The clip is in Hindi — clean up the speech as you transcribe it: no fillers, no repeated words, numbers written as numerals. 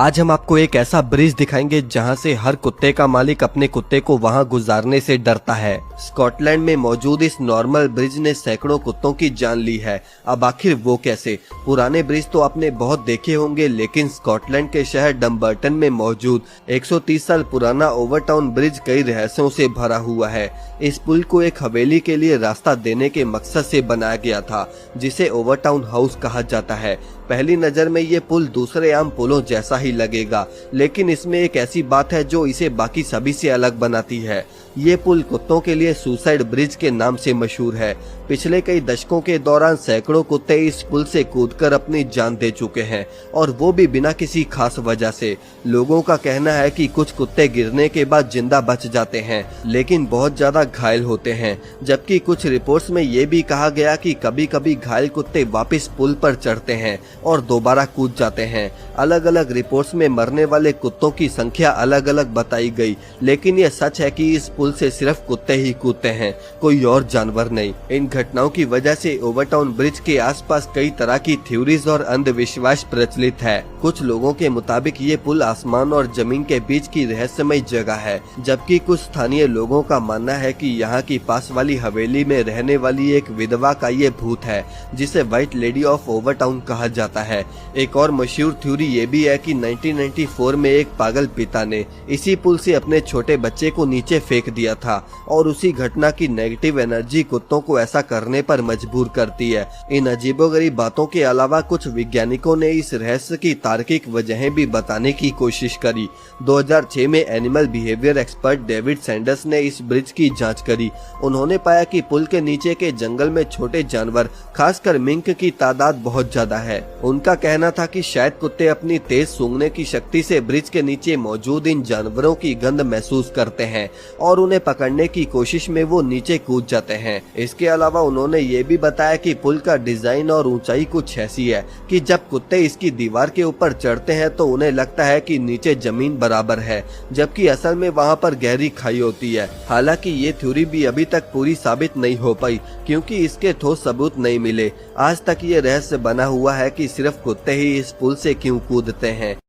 आज हम आपको एक ऐसा ब्रिज दिखाएंगे जहां से हर कुत्ते का मालिक अपने कुत्ते को वहां गुजारने से डरता है। स्कॉटलैंड में मौजूद इस नॉर्मल ब्रिज ने सैकड़ों कुत्तों की जान ली है। अब आखिर वो कैसे? पुराने ब्रिज तो आपने बहुत देखे होंगे, लेकिन स्कॉटलैंड के शहर डम्बर्टन में मौजूद 130 साल पुराना ओवरटाउन ब्रिज कई रहस्यों से भरा हुआ है। इस पुल को एक हवेली के लिए रास्ता देने के मकसद से बनाया गया था, जिसे ओवरटाउन हाउस कहा जाता है। पहली नजर में ये पुल दूसरे आम पुलों जैसा ही लगेगा, लेकिन इसमें एक ऐसी बात है जो इसे बाकी सभी से अलग बनाती है। ये पुल कुत्तों के लिए सुसाइड ब्रिज के नाम से मशहूर है। पिछले कई दशकों के दौरान सैकड़ों कुत्ते इस पुल से कूदकर अपनी जान दे चुके हैं, और वो भी बिना किसी खास वजह से। लोगों का कहना है कि कुछ कुत्ते गिरने के बाद जिंदा बच जाते हैं, लेकिन बहुत ज्यादा घायल होते हैं। जबकि कुछ रिपोर्ट्स में ये भी कहा गया कि कभी कभी घायल कुत्ते वापस पुल पर चढ़ते हैं और दोबारा कूद जाते हैं। अलग अलग रिपोर्ट्स में मरने वाले कुत्तों की संख्या अलग अलग बताई गई, लेकिन ये सच है कि इस पुल से सिर्फ कुत्ते ही कूदते हैं, कोई और जानवर नहीं। इन घटनाओं की वजह से ओवरटाउन ब्रिज के आसपास कई तरह की थ्योरीज और अंधविश्वास प्रचलित है। कुछ लोगों के मुताबिक ये पुल आसमान और जमीन के बीच की रहस्यमय जगह है, जबकि कुछ स्थानीय लोगों का मानना है कि यहाँ की पास वाली हवेली में रहने वाली एक विधवा का ये भूत है, जिसे व्हाइट लेडी ऑफ ओवरटाउन कहा जाता है। एक और मशहूर थ्योरी ये भी है कि 1994 में एक पागल पिता ने इसी पुल से अपने छोटे बच्चे को नीचे फेंक दिया था, और उसी घटना की नेगेटिव एनर्जी कुत्तों को ऐसा करने पर मजबूर करती है। इन अजीबोगरीब बातों के अलावा कुछ वैज्ञानिकों ने इस रहस्य की तार्किक वजहें भी बताने की कोशिश करी। 2006 में animal behaviour expert David Sanders ने इस ब्रिज की जांच करी। उन्होंने पाया कि पुल के नीचे के जंगल में छोटे जानवर, खासकर मिंक की तादाद बहुत ज्यादा है। उनका कहना था कि शायद कुत्ते अपनी तेज सूंघने की शक्ति से ब्रिज के नीचे मौजूद इन जानवरों की गंध महसूस करते हैं, और उन्हें पकड़ने की कोशिश में वो नीचे कूद जाते हैं। इसके अलावा उन्होंने ये भी बताया कि पुल का डिजाइन और ऊंचाई कुछ ऐसी है कि जब कुत्ते इसकी दीवार के ऊपर चढ़ते हैं तो उन्हें लगता है कि नीचे जमीन बराबर है, जबकि असल में वहाँ पर गहरी खाई होती है। हालांकि ये थ्योरी भी अभी तक पूरी साबित नहीं हो पाई, क्योंकि इसके ठोस सबूत नहीं मिले। आज तक ये रहस्य बना हुआ है कि सिर्फ कुत्ते ही इस पुल से क्यों कूदते हैं।